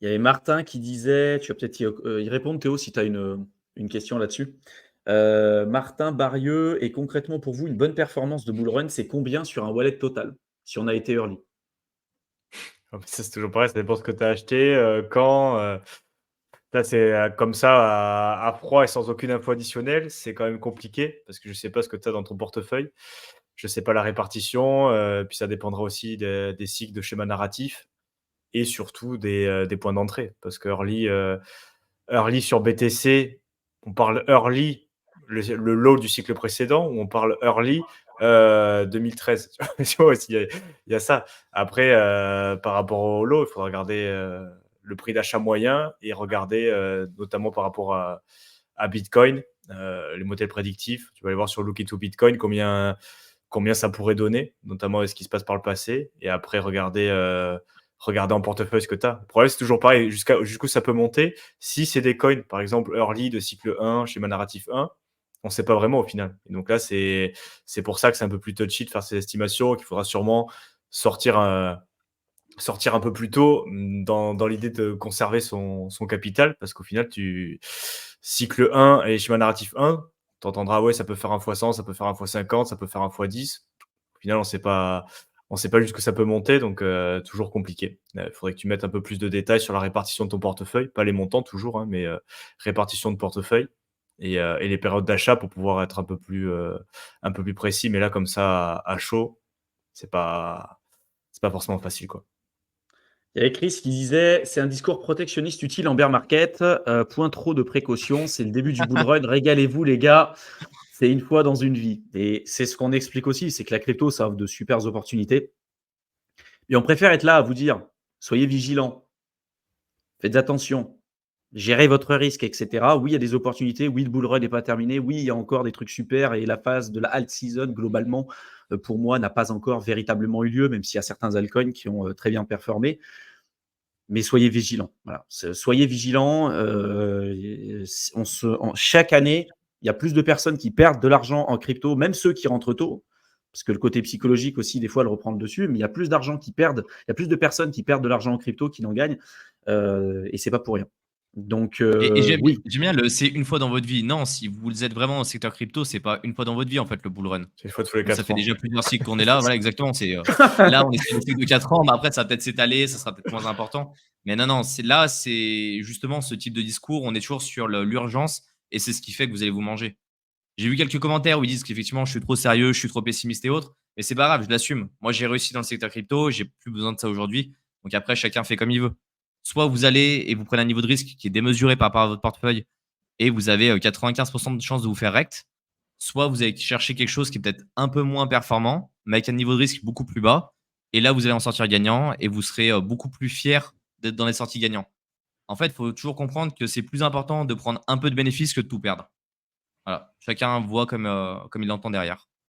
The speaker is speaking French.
Il y avait Martin qui disait, tu vas peut-être y répondre Théo si tu as une question là-dessus. Martin Barieux et concrètement pour vous, une bonne performance de bull run, c'est combien sur un wallet total? Si on a été early? Ah, mais ça, c'est toujours pareil, ça dépend ce que tu as acheté, quand, là, c'est, comme ça à froid et sans aucune info additionnelle, c'est quand même compliqué parce que je sais pas ce que tu as dans ton portefeuille. Je sais pas la répartition, puis ça dépendra aussi des cycles de schéma narratif et surtout des points d'entrée. Parce que early sur BTC, on parle early, le low du cycle précédent, ou on parle early 2013. Tu vois, il y a ça. Après, par rapport au low, il faudra regarder le prix d'achat moyen et regarder notamment par rapport à Bitcoin, les modèles prédictifs. Tu vas aller voir sur Look into Bitcoin combien ça pourrait donner, notamment ce qui se passe par le passé. Et après, regarder en portefeuille ce que tu as. Le problème, c'est toujours pareil, jusqu'où ça peut monter. Si c'est des coins, par exemple, early de cycle 1, schéma narratif 1, on ne sait pas vraiment au final. Et donc là, c'est pour ça que c'est un peu plus touchy de faire ces estimations, qu'il faudra sûrement sortir un peu plus tôt dans l'idée de conserver son capital, parce qu'au final, cycle 1 et schéma narratif 1, tu entendras, ouais, ça peut faire un fois 100, ça peut faire un fois 50, ça peut faire un fois 10. Au final, on sait pas jusqu'où ça peut monter, donc toujours compliqué. Il faudrait que tu mettes un peu plus de détails sur la répartition de ton portefeuille, pas les montants toujours, hein, mais répartition de portefeuille et les périodes d'achat pour pouvoir être un peu plus précis. Mais là, comme ça, à chaud, c'est pas, c'est pas forcément facile, quoi. Il y avait Chris qui disait: «C'est un discours protectionniste utile en bear market, point trop de précautions, c'est le début du bull run, régalez-vous les gars, c'est une fois dans une vie» et c'est ce qu'on explique aussi, c'est que la crypto, ça offre de supers opportunités et on préfère être là à vous dire: «Soyez vigilants, faites attention, gérez votre risque et cetera». Oui, il y a des opportunités, oui, le bull run n'est pas terminé, oui, il y a encore des trucs super et la phase de la alt season globalement, pour moi, n'a pas encore véritablement eu lieu, même s'il y a certains altcoins qui ont, très bien performé. Mais soyez vigilants. Voilà. Soyez vigilants. Chaque année, il y a plus de personnes qui perdent de l'argent en crypto, même ceux qui rentrent tôt, parce que le côté psychologique aussi, des fois, le reprend le dessus. Mais il y a plus d'argent qui perdent, il y a plus de personnes qui perdent de l'argent en crypto qui n'en gagnent, et c'est pas pour rien. Donc Et oui, j'aime bien c'est une fois dans votre vie. Non, si vous êtes vraiment dans le secteur crypto, c'est pas une fois dans votre vie en fait le bull run. C'est une fois tous les Nous, ça 4 fait ans. déjà plusieurs cycles qu'on est là. Voilà, exactement. Là, on est sur le cycle de 4 ans, mais après, ça va peut-être s'étaler, ça sera peut-être moins important. Mais non, non, c'est justement ce type de discours. On est toujours sur l'urgence et c'est ce qui fait que vous allez vous manger. J'ai vu quelques commentaires où ils disent qu'effectivement, je suis trop sérieux, je suis trop pessimiste et autres. Mais c'est pas grave, je l'assume. Moi, j'ai réussi dans le secteur crypto, j'ai plus besoin de ça aujourd'hui. Donc après, chacun fait comme il veut. Soit vous allez et vous prenez un niveau de risque qui est démesuré par rapport à votre portefeuille et vous avez 95% de chances de vous faire rect. Soit vous allez chercher quelque chose qui est peut-être un peu moins performant, mais avec un niveau de risque beaucoup plus bas. Et là, vous allez en sortir gagnant et vous serez beaucoup plus fier d'être dans les sorties gagnants. En fait, il faut toujours comprendre que c'est plus important de prendre un peu de bénéfices que de tout perdre. Voilà. Chacun voit comme il l'entend derrière.